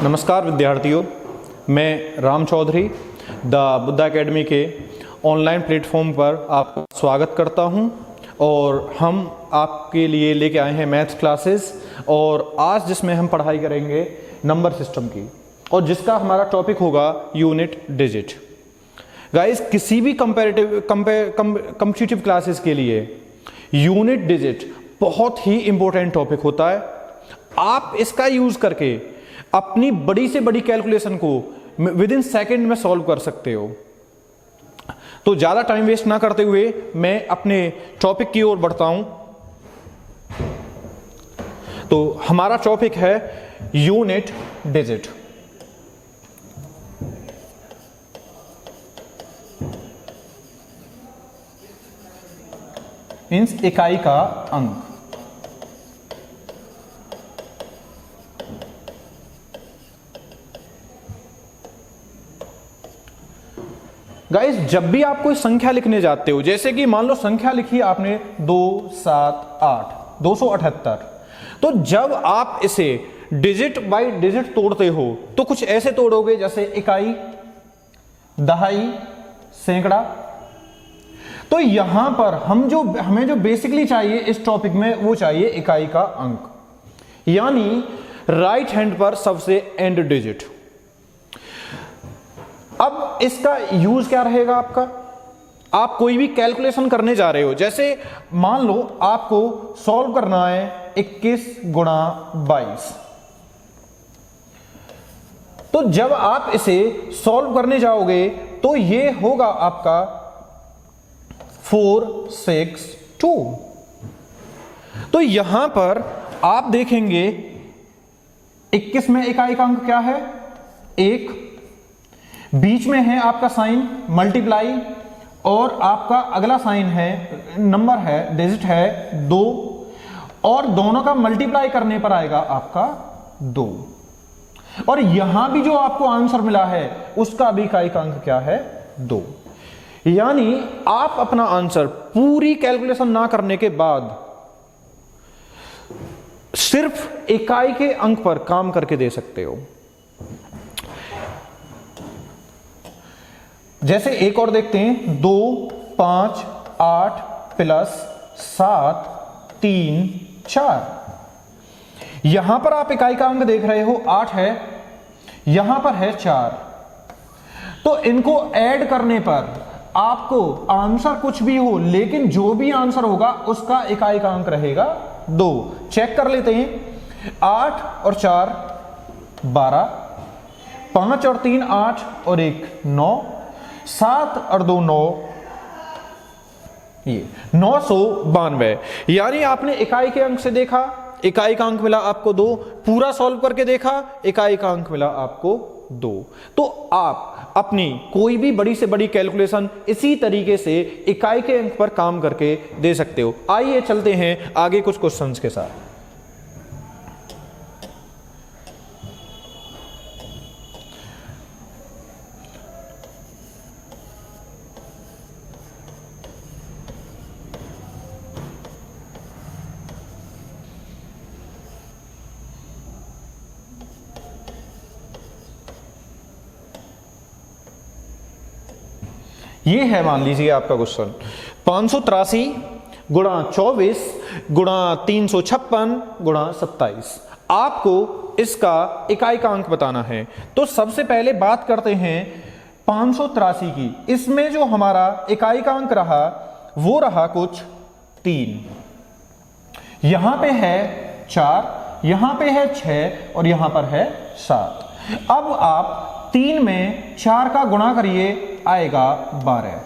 नमस्कार विद्यार्थियों, मैं राम चौधरी द बुद्धा एकेडमी के ऑनलाइन प्लेटफॉर्म पर आपका स्वागत करता हूं और हम आपके लिए लेके आए हैं मैथ्स क्लासेस। और आज जिसमें हम पढ़ाई करेंगे नंबर सिस्टम की, और जिसका हमारा टॉपिक होगा यूनिट डिजिट। गाइस, किसी भी कम्पिटिटिव क्लासेस के लिए यूनिट डिजिट बहुत ही इंपॉर्टेंट टॉपिक होता है। आप इसका यूज करके अपनी बड़ी से बड़ी कैलकुलेशन को विद इन सेकेंड में सॉल्व कर सकते हो। तो ज्यादा टाइम वेस्ट ना करते हुए मैं अपने टॉपिक की ओर बढ़ता हूं। तो हमारा टॉपिक है यूनिट डिजिट। मींस इकाई का अंक। गाइस, जब भी आप कोई संख्या लिखने जाते हो, जैसे कि मान लो संख्या लिखी आपने 2, 7, 8, 278, तो जब आप इसे डिजिट बाय डिजिट तोड़ते हो तो कुछ ऐसे तोड़ोगे जैसे इकाई, दहाई, सैकड़ा। तो यहां पर हमें जो बेसिकली चाहिए इस टॉपिक में, वो चाहिए इकाई का अंक, यानी राइट हैंड पर सबसे एंड डिजिट। अब इसका यूज क्या रहेगा आपका? आप कोई भी कैलकुलेशन करने जा रहे हो, जैसे मान लो आपको सॉल्व करना है 21 गुणा 22। तो जब आप इसे सॉल्व करने जाओगे तो ये होगा आपका 462। तो यहां पर आप देखेंगे 21 में इकाई का अंक क्या है? 1। बीच में है आपका साइन मल्टीप्लाई, और आपका अगला साइन है, नंबर है, डिजिट है 2, और दोनों का मल्टीप्लाई करने पर आएगा आपका 2। और यहां भी जो आपको आंसर मिला है उसका भी इकाई का अंक क्या है? 2। यानी आप अपना आंसर पूरी कैलकुलेशन ना करने के बाद सिर्फ इकाई के अंक पर काम करके दे सकते हो। जैसे एक और देखते हैं, 2, 5, 8 प्लस 7, 3, 4। यहां पर आप इकाई का अंक देख रहे हो 8 है, यहां पर है 4। तो इनको ऐड करने पर आपको आंसर कुछ भी हो, लेकिन जो भी आंसर होगा उसका इकाई का अंक रहेगा 2। चेक कर लेते हैं। 8 और 4 12, 5 और 3 8 और 1 9, 7 और 2 9, ये 992। यानी आपने इकाई के अंक से देखा, इकाई का अंक मिला आपको 2, पूरा सॉल्व करके देखा, इकाई का अंक मिला आपको 2। तो आप अपनी कोई भी बड़ी से बड़ी कैलकुलेशन इसी तरीके से इकाई के अंक पर काम करके दे सकते हो। आइए चलते हैं आगे कुछ क्वेश्चंस के साथ। ये है, मान लीजिए आपका क्वेश्चन 583 गुणा 24 गुणा 356 गुणा 27। आपको इसका इकाई का अंक बताना है। तो सबसे पहले बात करते हैं 583 की। इसमें जो हमारा इकाई का अंक रहा वो रहा कुछ 3, यहां पे है 4, यहां पे है 6 और यहां पर है 7। अब आप 3 में 4 का गुणा करिए, आएगा 12।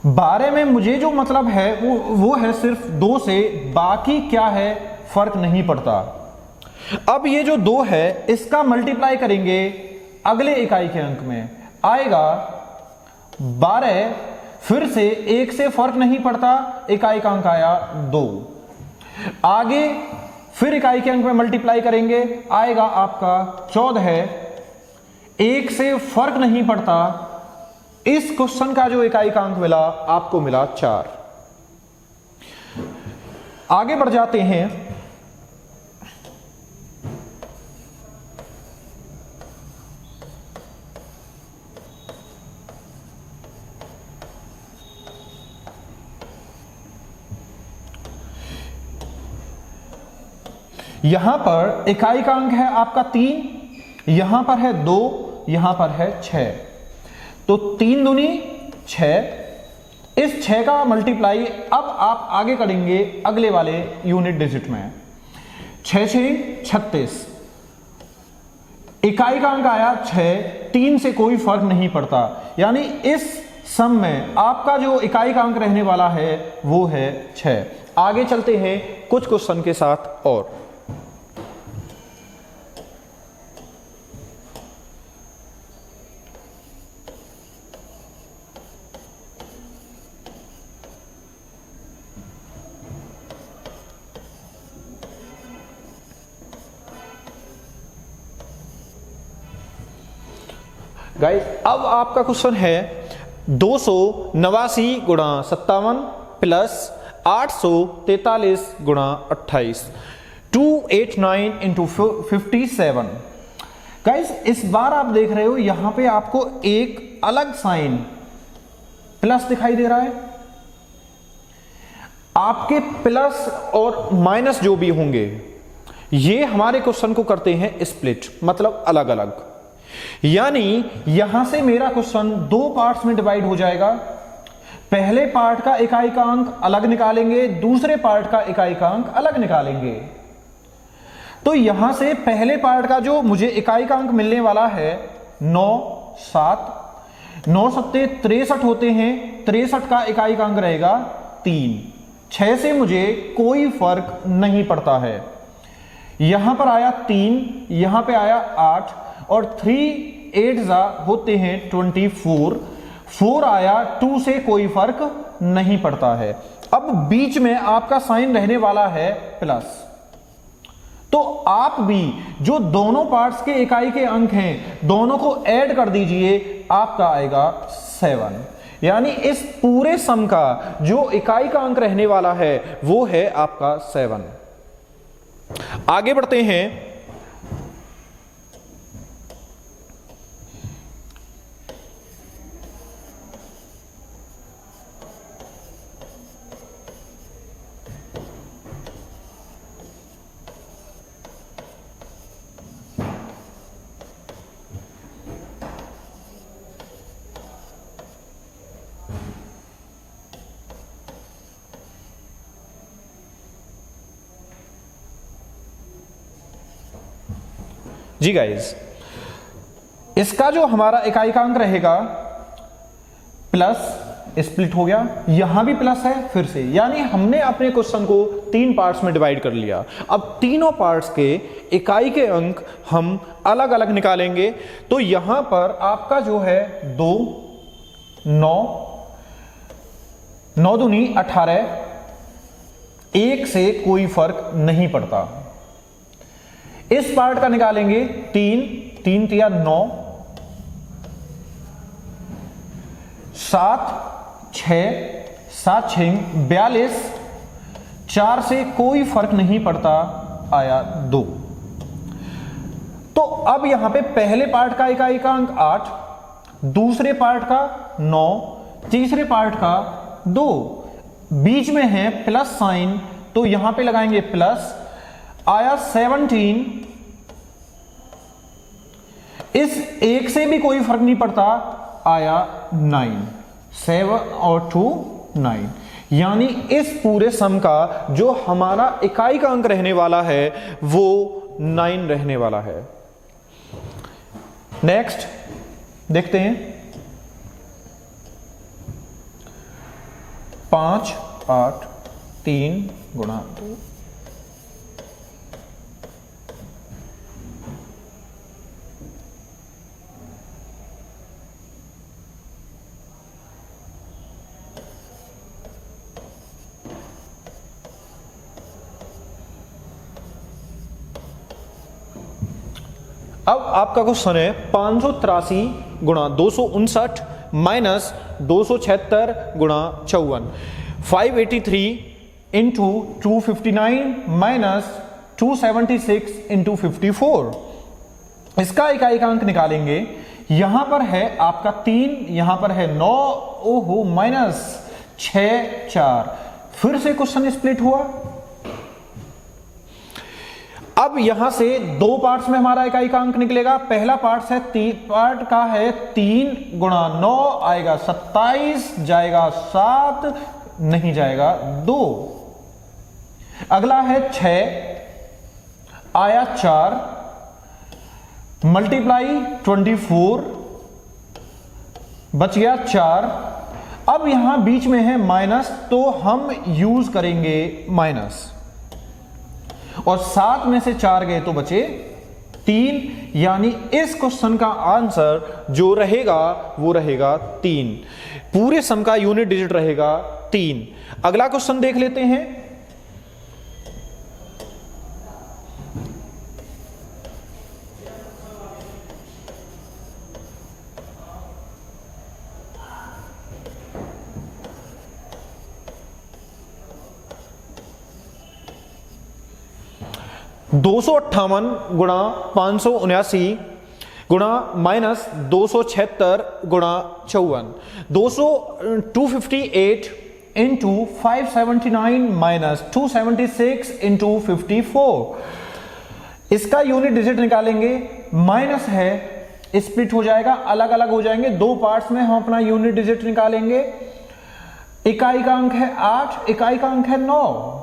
12 में मुझे जो मतलब है वो है सिर्फ 2 से, बाकी क्या है फर्क नहीं पड़ता। अब ये जो 2 है इसका मल्टीप्लाई करेंगे अगले इकाई के अंक में, आएगा 12। फिर से 1 से फर्क नहीं पड़ता, इकाई का अंक आया 2। आगे फिर इकाई के अंक में मल्टीप्लाई करेंगे, आएगा आपका 14। 1 से फर्क नहीं पड़ता। इस क्वेश्चन का जो इकाई का अंक मिला आपको मिला 4। आगे बढ़ जाते हैं। यहां पर इकाई का अंक है आपका 3, यहां पर है 2, यहां पर है 6, तो 3 दूनी 6। इस 6 का मल्टीप्लाई अब आप आगे करेंगे अगले वाले यूनिट डिजिट में। 6 6 36, इकाई का अंक आया 6, 3 से कोई फर्क नहीं पड़ता, यानी इस सम में आपका जो इकाई का अंक रहने वाला है वो है 6। आगे चलते हैं कुछ क्वेश्चन के साथ और। गाइस अब आपका क्वेश्चन है 289 गुणा 57 प्लस 843 गुणा 28, 289 इंटू 57। गाइस इस बार आप देख रहे हो यहां पे आपको एक अलग साइन प्लस दिखाई दे रहा है। आपके प्लस और माइनस जो भी होंगे ये हमारे क्वेश्चन को करते हैं स्प्लिट, मतलब अलग अलग। यानी यहां से मेरा क्वेश्चन 2 पार्ट्स में डिवाइड हो जाएगा। पहले पार्ट का इकाई का अंक अलग निकालेंगे, दूसरे पार्ट का इकाई का अंक अलग निकालेंगे। तो यहां से पहले पार्ट का जो मुझे इकाई का अंक मिलने वाला है 9 7, 9 सत्ते 63 होते हैं, 63 का इकाई का अंक रहेगा 3। 6 से मुझे कोई फर्क नहीं पड़ता है। यहां पर आया 3, यहां पे आया 8 और 3 8 होते हैं 24। 4 आया, 2 से कोई फर्क नहीं पड़ता है। अब बीच में आपका साइन रहने वाला है प्लस। तो आप भी जो दोनों पार्ट्स के इकाई के अंक हैं दोनों को ऐड कर दीजिए, आपका आएगा 7। यानी इस पूरे सम का जो इकाई का अंक रहने वाला है वो है आपका 7। आगे बढ़ते हैं। जी गाइस, इसका जो हमारा इकाई का अंक रहेगा प्लस, स्प्लिट हो गया, यहां भी प्लस है फिर से, यानी हमने अपने क्वेश्चन को 3 पार्ट्स में डिवाइड कर लिया। अब तीनों पार्ट्स के इकाई के अंक हम अलग अलग निकालेंगे। तो यहां पर आपका जो है 2 9 9 दूनी 18, 1 से कोई फर्क नहीं पड़ता। इस पार्ट का निकालेंगे 3 3 तिया 9, 7 6 7 6 42, 4 से कोई फर्क नहीं पड़ता, आया 2। तो अब यहां पे पहले पार्ट का इकाई का अंक 8, दूसरे पार्ट का 9, तीसरे पार्ट का 2, बीच में है प्लस साइन, तो यहां पे लगाएंगे प्लस, आया 17। इस 1 से भी कोई फर्क नहीं पड़ता, आया 9। 7 और 2 9। यानी इस पूरे सम का जो हमारा इकाई का अंक रहने वाला है वो 9 रहने वाला है। नेक्स्ट देखते हैं। 5 8 3 गुणा 2, अब आपका क्वेश्चन है 583 गुणा 259 माइनस 276 गुणा 54, 583 इंटू 259 माइनस 276 इंटू 54। इसका इकाइकांक निकालेंगे। यहां पर है आपका 3, यहां पर है 9, ओहो माइनस 6 4। फिर से क्वेश्चन स्प्लिट हुआ। अब यहां से दो पार्ट्स में हमारा इकाइकांक निकलेगा। पहला पार्ट का है 3 गुणा 9 आएगा 27, जाएगा 7, नहीं जाएगा 2। अगला है 6 आया 4, मल्टीप्लाई 24, बच गया 4। अब यहां बीच में है माइनस, तो हम यूज करेंगे माइनस, और 7 में से 4 गए तो बचे 3, यानी इस क्वेश्चन का आंसर जो रहेगा वो रहेगा 3। पूरे सम का यूनिट डिजिट रहेगा 3। अगला क्वेश्चन देख लेते हैं। दो सौ 58 गुणा 579 गुणा माइनस 276 गुणा 54, 258 इंटू 579 माइनस 276 इंटू 54। इसका यूनिट डिजिट निकालेंगे। माइनस है, स्प्लिट हो जाएगा, अलग अलग हो जाएंगे। दो पार्ट्स में हम अपना यूनिट डिजिट निकालेंगे। इकाइकांक है 8, इकाइकांक है 9,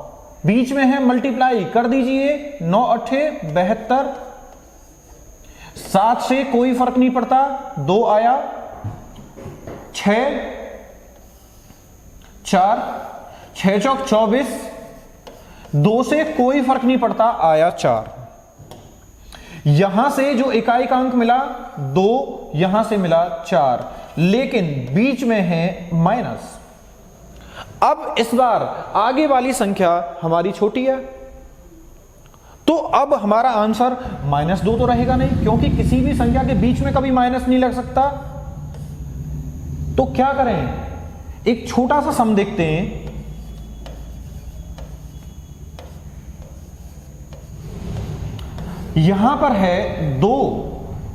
बीच में है मल्टीप्लाई कर दीजिए। 9 8 72, 7 से कोई फर्क नहीं पड़ता, 2 आया, 6 4, 6 चौक 24, 2 से कोई फर्क नहीं पड़ता, आया 4। यहां से जो इकाइकांक मिला 2, यहां से मिला 4, लेकिन बीच में है माइनस। अब इस बार आगे वाली संख्या हमारी छोटी है, तो अब हमारा आंसर -2 तो रहेगा नहीं, क्योंकि किसी भी संख्या के बीच में कभी माइनस नहीं लग सकता। तो क्या करें, एक छोटा सा सम देखते हैं। यहां पर है 2,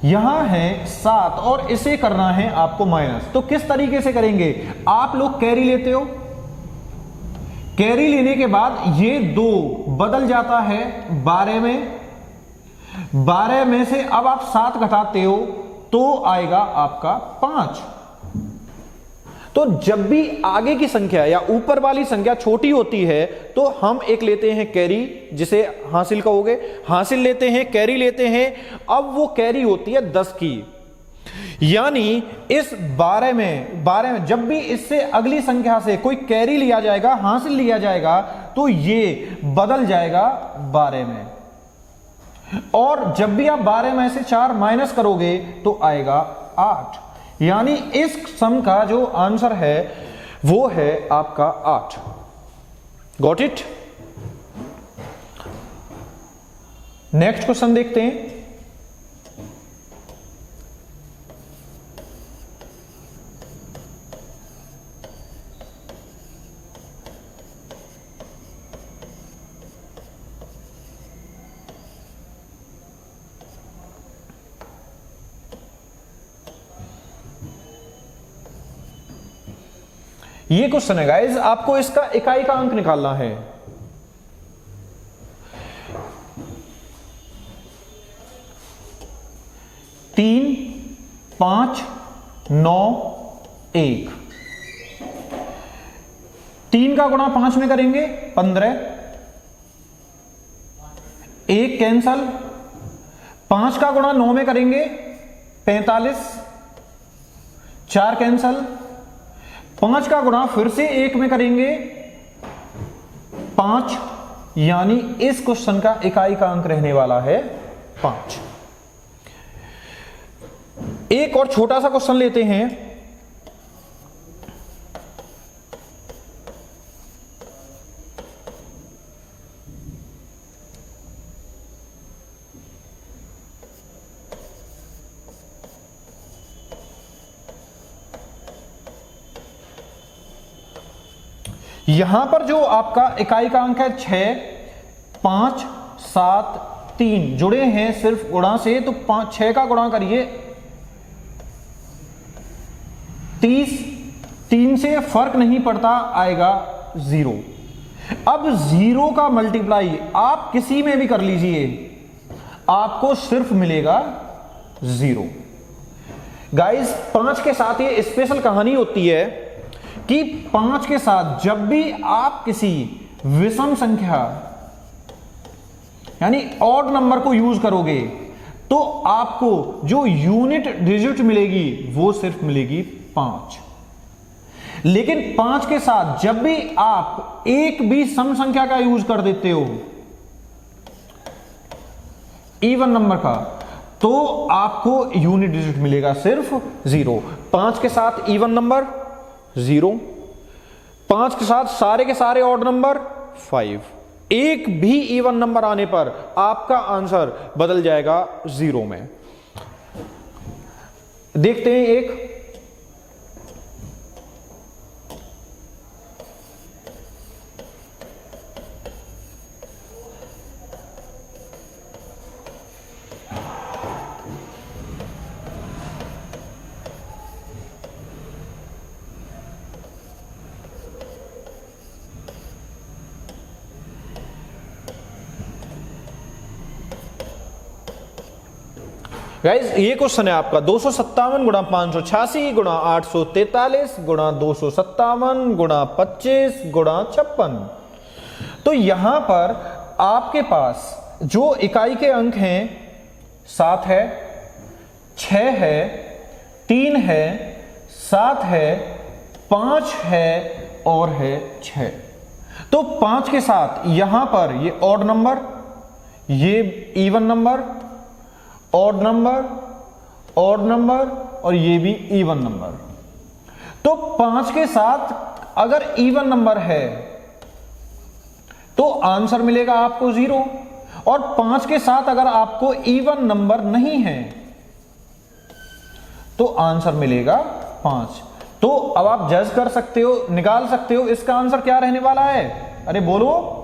यहां है 7, और इसे करना है आपको माइनस। तो किस तरीके से करेंगे, आप लोग कैरी लेते हो, कैरी लेने के बाद ये 2 बदल जाता है 12 में, 12 में से अब आप 7 घटाते हो तो आएगा आपका 5। तो जब भी आगे की संख्या या ऊपर वाली संख्या छोटी होती है तो हम एक लेते हैं कैरी, जिसे हासिल कहोगे, हासिल लेते हैं, कैरी लेते हैं। अब वो कैरी होती है 10 की, यानी इस 12 में जब भी इससे अगली संख्या से कोई कैरी लिया जाएगा, हासिल लिया जाएगा, तो ये बदल जाएगा 12 में। और जब भी आप 12 में से 4 माइनस करोगे तो आएगा 8, यानी इस सम का जो आंसर है वो है आपका 8। Got it. नेक्स्ट क्वेश्चन देखते हैं। ये क्वेश्चन है गाइस, आपको इसका इकाई का अंक निकालना है। तीन, 5, 9, 1। 3 का गुणा 5 में करेंगे 15, 1 कैंसल। 5 का गुणा 9 में करेंगे 45, 4 कैंसल। 5 का गुणा फिर से 1 में करेंगे 5, यानी इस क्वेश्चन का इकाई का अंक रहने वाला है 5। एक और छोटा सा क्वेश्चन लेते हैं। यहां पर जो आपका इकाई का अंक है 6, 5, 7, 3 जुड़े हैं सिर्फ गुणा से, तो 6 का गुणा करिए 30, 3 से फर्क नहीं पड़ता, आएगा 0। अब 0 का मल्टीप्लाई आप किसी में भी कर लीजिए, आपको सिर्फ मिलेगा 0। गाइस 5 के साथ ये स्पेशल कहानी होती है कि 5 के साथ जब भी आप किसी विषम संख्या यानी ऑड नंबर को यूज करोगे तो आपको जो यूनिट डिजिट मिलेगी वो सिर्फ मिलेगी 5। लेकिन 5 के साथ जब भी आप एक भी सम संख्या का यूज कर देते हो, इवन नंबर का, तो आपको यूनिट डिजिट मिलेगा सिर्फ 0। 5 के साथ इवन नंबर 0, 5 के साथ सारे के सारे ऑड नंबर 5, एक भी इवन नंबर आने पर आपका आंसर बदल जाएगा 0 में। देखते हैं एक, गाइज ये क्वेश्चन है आपका 257 गुणा 586 गुणा 843 गुणा 257 गुणा 25 गुणा 56। तो यहां पर आपके पास जो इकाई के अंक हैं 7 है, 6 है, 3 है, 7 है, 5 है और है 6। तो 5 के साथ यहां पर ये ऑड नंबर, ये even number, odd number, odd number और ये भी इवन नंबर। तो 5 के साथ अगर इवन नंबर है तो आंसर मिलेगा आपको 0, और 5 के साथ अगर आपको इवन नंबर नहीं है तो आंसर मिलेगा 5। तो अब आप जज कर सकते हो, निकाल सकते हो इसका आंसर क्या रहने वाला है। अरे बोलो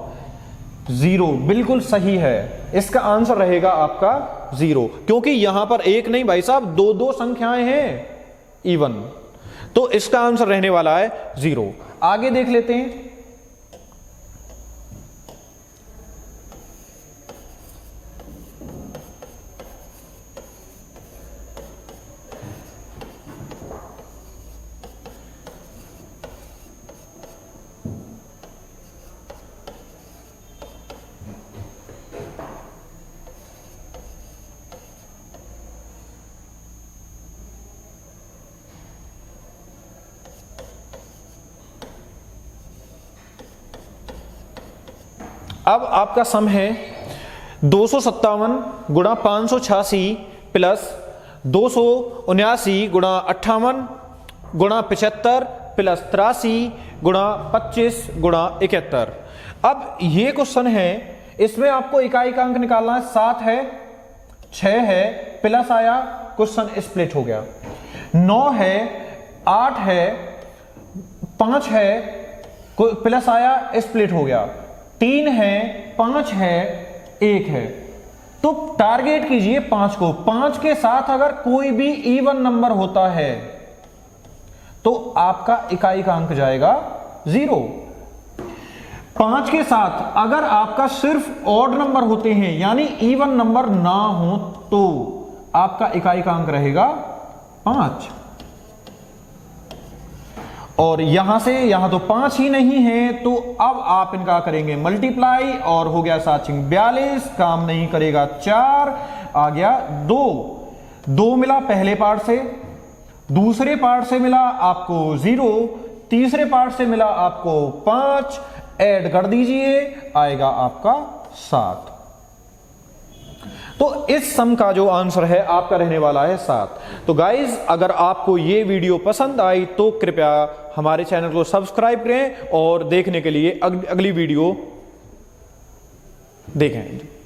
0, बिल्कुल सही है, इसका आंसर रहेगा आपका 0, क्योंकि यहां पर एक नहीं भाई साहब, दो संख्याएं हैं इवन, तो इसका आंसर रहने वाला है 0। आगे देख लेते हैं। अब आपका सम है 257 गुणा 586 प्लस 279 गुणा 58 गुणा 75 प्लस 83 गुणा 25 गुणा 71। अब ये क्वेश्चन है, इसमें आपको इकाई का अंक निकालना है। 7 है, 6 है, प्लस आया, क्वेश्चन स्प्लिट हो गया। 9 है, 8 है, 5 है, प्लस आया, स्प्लिट हो गया। 3 है, 5 है, 1 है। तो टारगेट कीजिए 5 को। 5 के साथ अगर कोई भी इवन नंबर होता है तो आपका इकाई का अंक जाएगा 0। 5 के साथ अगर आपका सिर्फ ऑड नंबर होते हैं यानी इवन नंबर ना हो तो आपका इकाई का अंक रहेगा 5। और यहां से यहां तो 5 ही नहीं है, तो अब आप इनका करेंगे मल्टीप्लाई और हो गया 7 42, काम नहीं करेगा 4, आ गया 2 मिला पहले पार्ट से, दूसरे पार्ट से मिला आपको 0, तीसरे पार्ट से मिला आपको 5, ऐड कर दीजिए, आएगा आपका 7। तो इस सम का जो आंसर है आपका रहने वाला है 7। तो गाइज अगर आपको ये वीडियो पसंद आई तो कृपया हमारे चैनल को सब्सक्राइब करें और देखने के लिए अगली वीडियो देखें।